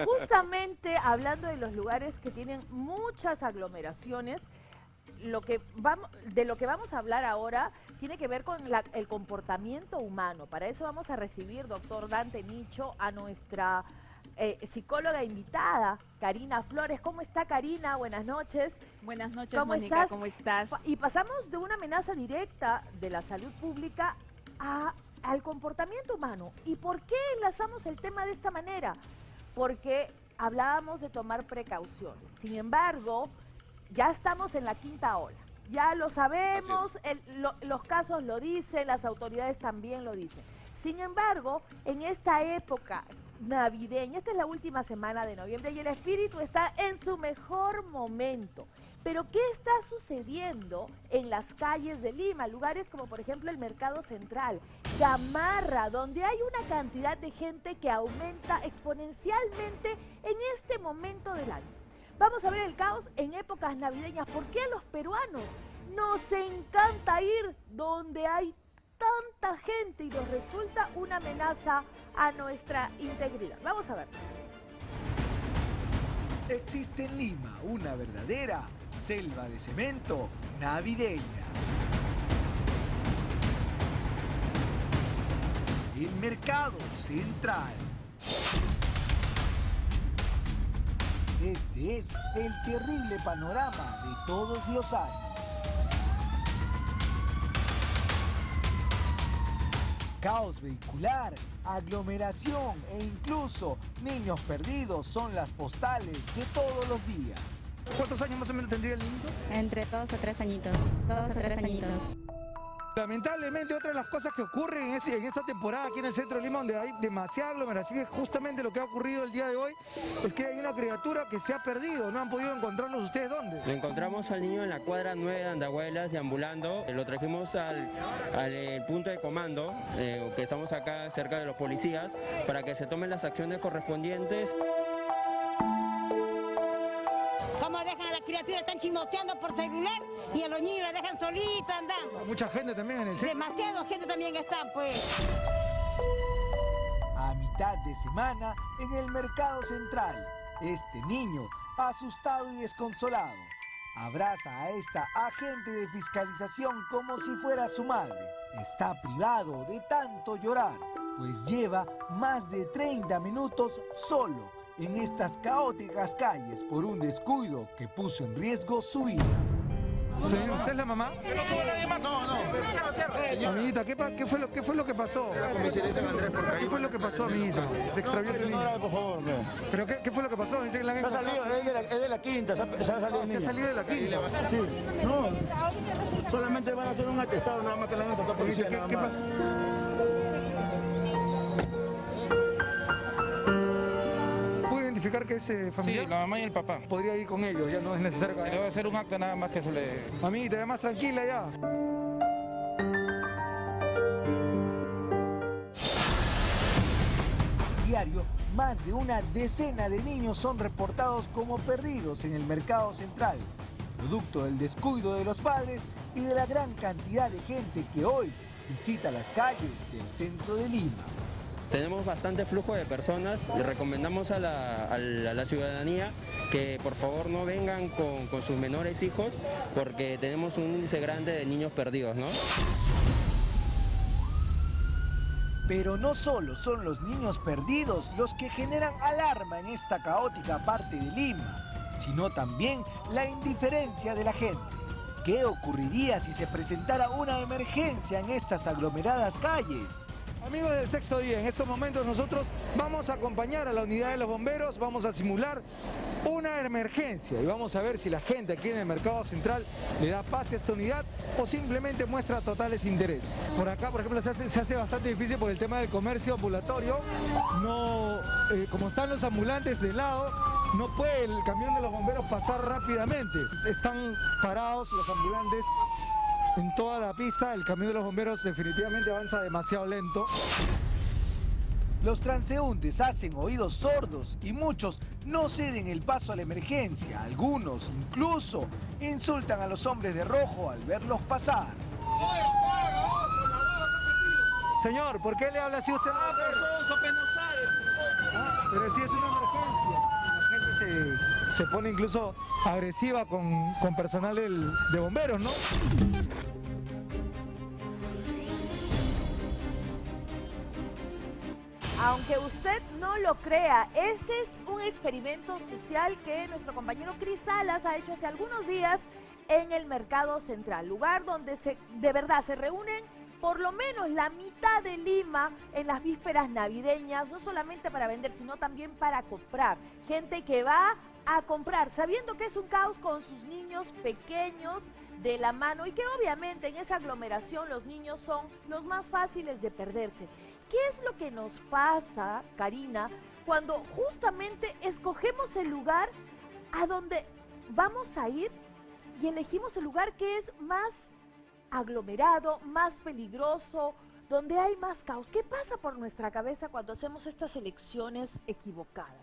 Justamente hablando de los lugares que tienen muchas aglomeraciones, de lo que vamos a hablar ahora tiene que ver con el comportamiento humano. Para eso vamos a recibir, doctor Dante Nicho, a nuestra psicóloga invitada, Karina Flores. ¿Cómo está, Karina? Buenas noches. Buenas noches, Mónica, ¿cómo estás? Y pasamos de una amenaza directa de la salud pública al comportamiento humano. ¿Y por qué enlazamos el tema de esta manera? Porque hablábamos de tomar precauciones. Sin embargo, ya estamos en la quinta ola. Ya lo sabemos, los casos lo dicen, las autoridades también lo dicen. Sin embargo, en esta época navideña, esta es la última semana de noviembre y el espíritu está en su mejor momento. Pero ¿qué está sucediendo en las calles de Lima? Lugares como por ejemplo el Mercado Central, Gamarra, donde hay una cantidad de gente que aumenta exponencialmente en este momento del año. Vamos a ver el caos en épocas navideñas. ¿Por qué a los peruanos nos encanta ir donde hay tanta gente y nos resulta una amenaza a nuestra integridad? Vamos a ver. Existe en Lima una verdadera selva de cemento navideña. El Mercado Central. Este es el terrible panorama de todos los años. Caos vehicular, aglomeración e incluso niños perdidos son las postales de todos los días. ¿Cuántos años más o menos tendría el niño? Entre 2 a 3 añitos. 2 a 3 añitos. Lamentablemente, otra de las cosas que ocurren en esta temporada aquí en el centro de Lima, donde hay demasiada aglomeración, es justamente lo que ha ocurrido el día de hoy, es que hay una criatura que se ha perdido. ¿No han podido encontrarlos ustedes dónde? Lo encontramos al niño en la cuadra 9 de Andahuelas, deambulando. Lo trajimos al punto de comando, que estamos acá cerca de los policías, para que se tomen las acciones correspondientes. ¿Cómo dejan a la criatura? Están chismoteando por celular y a los niños los dejan solitos andando. Mucha gente también en el centro. Demasiada gente también está, pues. A mitad de semana en el Mercado Central, este niño, asustado y desconsolado, abraza a esta agente de fiscalización como si fuera su madre. Está privado de tanto llorar, pues lleva más de 30 minutos solo en estas caóticas calles por un descuido que puso en riesgo su vida. Señor, ¿usted es la mamá? No. Amiguita, ¿qué fue lo que pasó? ¿Qué fue lo que pasó, amiguita? Se extravió el niño. Por favor, no. ¿Pero qué fue lo que pasó? Dice que la Se ha salido, es de la quinta, se ha salido el niño. ¿Se ha salido de la quinta? Sí, no. Solamente van a hacer un atestado, nada más que la han encontrado policía, nada más. ¿Qué pasó? ¿Identificar que es familiar? Sí, la mamá y el papá. Podría ir con ellos, ya no es necesario. Se le va a hacer un acta nada más que se le... Amiguita, ya más tranquila ya. Diario, más de una decena de niños son reportados como perdidos en el Mercado Central, producto del descuido de los padres y de la gran cantidad de gente que hoy visita las calles del centro de Lima. Tenemos bastante flujo de personas y recomendamos a la ciudadanía que por favor no vengan con sus menores hijos, porque tenemos un índice grande de niños perdidos, ¿no? Pero no solo son los niños perdidos los que generan alarma en esta caótica parte de Lima, sino también la indiferencia de la gente. ¿Qué ocurriría si se presentara una emergencia en estas aglomeradas calles? Amigos del Sexto Día, en estos momentos nosotros vamos a acompañar a la unidad de los bomberos, vamos a simular una emergencia y vamos a ver si la gente aquí en el Mercado Central le da paz a esta unidad o simplemente muestra total desinterés. Por acá, por ejemplo, se hace bastante difícil por el tema del comercio ambulatorio. No, como están los ambulantes de lado, no puede el camión de los bomberos pasar rápidamente. Están parados los ambulantes en toda la pista, el camión de los bomberos definitivamente avanza demasiado lento. Los transeúntes hacen oídos sordos y muchos no ceden el paso a la emergencia. Algunos incluso insultan a los hombres de rojo al verlos pasar. Señor, ¿por qué le habla así usted? Perdón, que no sabe. Pero si es una emergencia. se pone incluso agresiva con personal de bomberos, ¿no? Aunque usted no lo crea, ese es un experimento social que nuestro compañero Cris Salas ha hecho hace algunos días en el Mercado Central, lugar donde de verdad se reúnen por lo menos la mitad de Lima en las vísperas navideñas, no solamente para vender, sino también para comprar. Gente que va a comprar, sabiendo que es un caos con sus niños pequeños de la mano y que obviamente en esa aglomeración los niños son los más fáciles de perderse. ¿Qué es lo que nos pasa, Karina, cuando justamente escogemos el lugar a donde vamos a ir y elegimos el lugar que es más aglomerado, más peligroso, donde hay más caos? ¿Qué pasa por nuestra cabeza cuando hacemos estas elecciones equivocadas?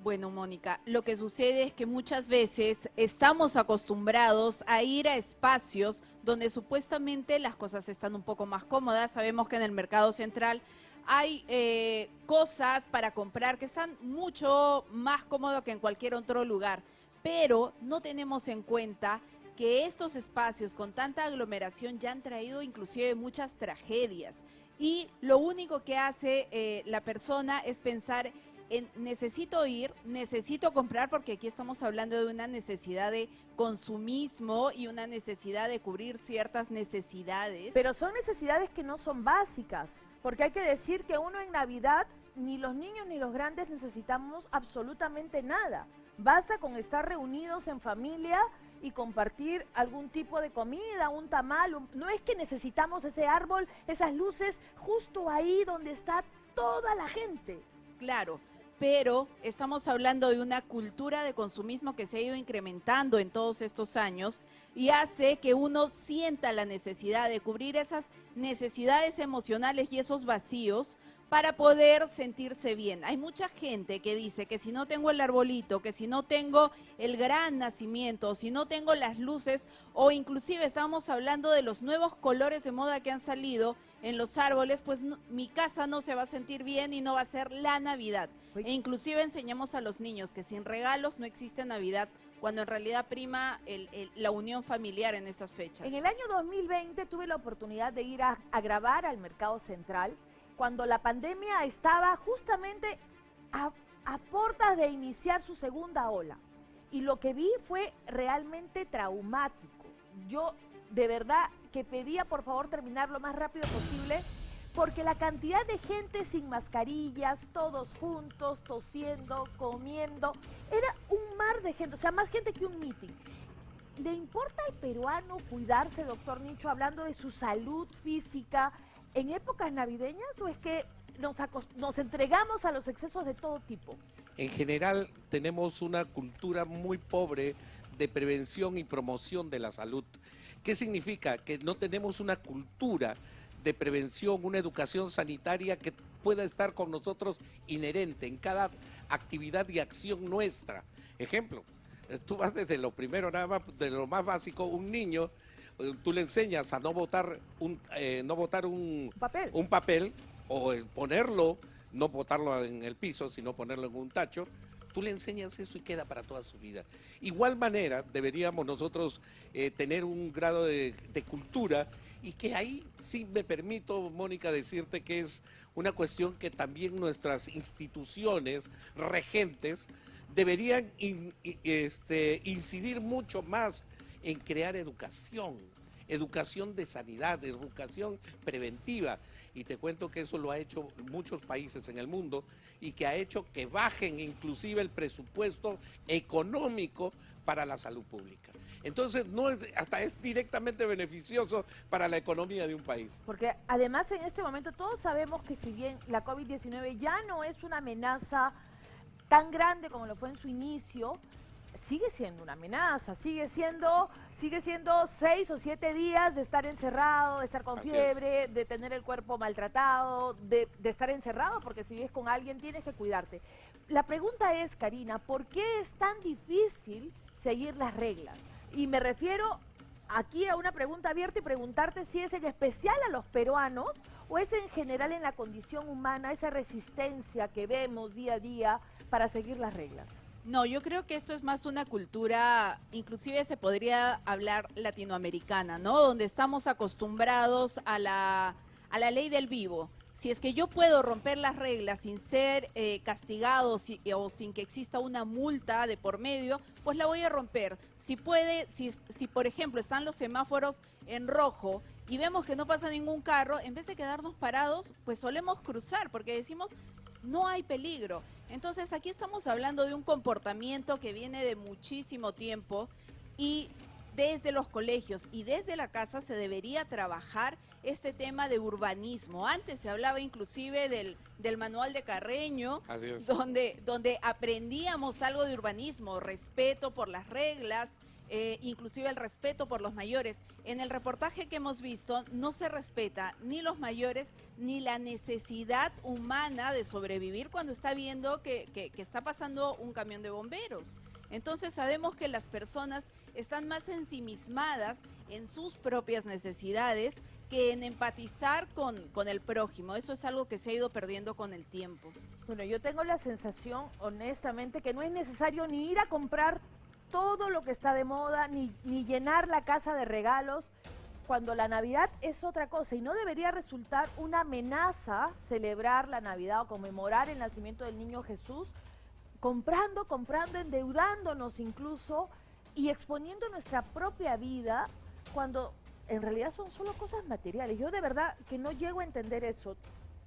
Bueno, Mónica, lo que sucede es que muchas veces estamos acostumbrados a ir a espacios donde supuestamente las cosas están un poco más cómodas. Sabemos que en el Mercado Central hay cosas para comprar que están mucho más cómodas que en cualquier otro lugar, pero no tenemos en cuenta que estos espacios con tanta aglomeración ya han traído inclusive muchas tragedias. Y lo único que hace la persona es pensar necesito ir, necesito comprar, porque aquí estamos hablando de una necesidad de consumismo y una necesidad de cubrir ciertas necesidades. Pero son necesidades que no son básicas, porque hay que decir que uno en Navidad, ni los niños ni los grandes necesitamos absolutamente nada. Basta con estar reunidos en familia y compartir algún tipo de comida, un tamal. No es que necesitamos ese árbol, esas luces, justo ahí donde está toda la gente. Claro, pero estamos hablando de una cultura de consumismo que se ha ido incrementando en todos estos años y hace que uno sienta la necesidad de cubrir esas necesidades emocionales y esos vacíos para poder sentirse bien. Hay mucha gente que dice que si no tengo el arbolito, que si no tengo el gran nacimiento, si no tengo las luces, o inclusive estamos hablando de los nuevos colores de moda que han salido en los árboles, pues no, mi casa no se va a sentir bien y no va a ser la Navidad. E inclusive enseñamos a los niños que sin regalos no existe Navidad, cuando en realidad prima la unión familiar en estas fechas. En el año 2020 tuve la oportunidad de ir a grabar al Mercado Central, cuando la pandemia estaba justamente a puertas de iniciar su segunda ola. Y lo que vi fue realmente traumático. Yo de verdad que pedía por favor terminar lo más rápido posible, porque la cantidad de gente sin mascarillas, todos juntos, tosiendo, comiendo, era un mar de gente, o sea, más gente que un meeting. ¿Le importa al peruano cuidarse, doctor Nicho, hablando de su salud física en épocas navideñas, o es que nos entregamos a los excesos de todo tipo? En general tenemos una cultura muy pobre de prevención y promoción de la salud. ¿Qué significa? Que no tenemos una cultura de prevención, una educación sanitaria que pueda estar con nosotros inherente en cada actividad y acción nuestra. Ejemplo, tú vas desde lo primero, nada más, de lo más básico, un niño, tú le enseñas a no botar un papel o ponerlo, no botarlo en el piso, sino ponerlo en un tacho. Tú le enseñas eso y queda para toda su vida. Igual manera deberíamos nosotros tener un grado de cultura, y que ahí sí me permito, Mónica, decirte que es una cuestión que también nuestras instituciones regentes deberían incidir mucho más en crear educación de sanidad, educación preventiva. Y te cuento que eso lo ha hecho muchos países en el mundo y que ha hecho que bajen inclusive el presupuesto económico para la salud pública. Entonces, hasta es directamente beneficioso para la economía de un país. Porque además en este momento todos sabemos que si bien la COVID-19 ya no es una amenaza tan grande como lo fue en su inicio, sigue siendo una amenaza, sigue siendo 6 o 7 días de estar encerrado, de estar con fiebre, de tener el cuerpo maltratado, de estar encerrado, porque si vives con alguien tienes que cuidarte. La pregunta es, Karina, ¿por qué es tan difícil seguir las reglas? Y me refiero aquí a una pregunta abierta y preguntarte si es en especial a los peruanos o es en general en la condición humana esa resistencia que vemos día a día para seguir las reglas. No, yo creo que esto es más una cultura, inclusive se podría hablar latinoamericana, ¿no? Donde estamos acostumbrados a la ley del vivo. Si es que yo puedo romper las reglas sin ser castigado o sin que exista una multa de por medio, pues la voy a romper. Si por ejemplo están los semáforos en rojo y vemos que no pasa ningún carro, en vez de quedarnos parados, pues solemos cruzar porque decimos no hay peligro. Entonces aquí estamos hablando de un comportamiento que viene de muchísimo tiempo y desde los colegios y desde la casa se debería trabajar este tema de urbanismo. Antes se hablaba inclusive del manual de Carreño, Así es. donde aprendíamos algo de urbanismo, respeto por las reglas, inclusive el respeto por los mayores. En el reportaje que hemos visto no se respeta ni los mayores ni la necesidad humana de sobrevivir cuando está viendo que está pasando un camión de bomberos. Entonces sabemos que las personas están más ensimismadas en sus propias necesidades que en empatizar con el prójimo. Eso es algo que se ha ido perdiendo con el tiempo. Bueno, yo tengo la sensación, honestamente, que no es necesario ni ir a comprar todo lo que está de moda, ni llenar la casa de regalos, cuando la Navidad es otra cosa. Y no debería resultar una amenaza celebrar la Navidad o conmemorar el nacimiento del niño Jesús, comprando, endeudándonos incluso y exponiendo nuestra propia vida cuando en realidad son solo cosas materiales. Yo de verdad que no llego a entender eso.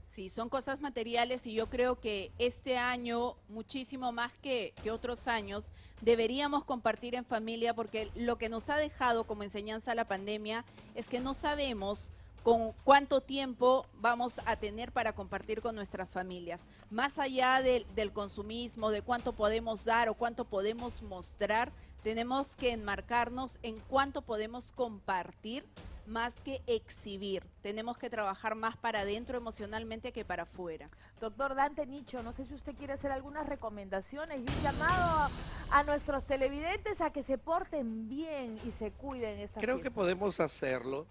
Sí, son cosas materiales y yo creo que este año, muchísimo más que otros años, deberíamos compartir en familia porque lo que nos ha dejado como enseñanza la pandemia es que no sabemos con cuánto tiempo vamos a tener para compartir con nuestras familias. Más allá del consumismo, de cuánto podemos dar o cuánto podemos mostrar, tenemos que enmarcarnos en cuánto podemos compartir más que exhibir. Tenemos que trabajar más para adentro emocionalmente que para afuera. Doctor Dante Nicho, no sé si usted quiere hacer algunas recomendaciones y un llamado a nuestros televidentes a que se porten bien y se cuiden esta Creo fiesta. que podemos hacerlo.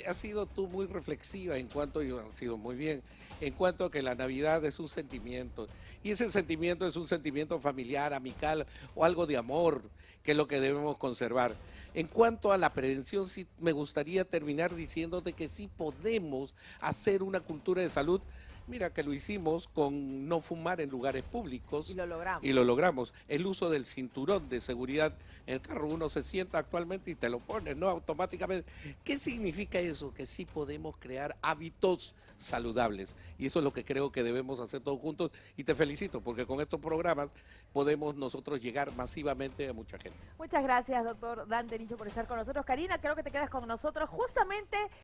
Has sido tú muy reflexiva en cuanto, y has sido muy bien, en cuanto a que la Navidad es un sentimiento. Y ese sentimiento es un sentimiento familiar, amical o algo de amor, que es lo que debemos conservar. En cuanto a la prevención, sí me gustaría terminar diciéndote que sí podemos hacer una cultura de salud. Mira que lo hicimos con no fumar en lugares públicos. Y lo logramos. Y lo logramos. El uso del cinturón de seguridad en el carro, uno se sienta actualmente y te lo pone, ¿no? Automáticamente. ¿Qué significa eso? Que sí podemos crear hábitos saludables. Y eso es lo que creo que debemos hacer todos juntos. Y te felicito, porque con estos programas podemos nosotros llegar masivamente a mucha gente. Muchas gracias, doctor Dante Nicho, por estar con nosotros. Karina, creo que te quedas con nosotros justamente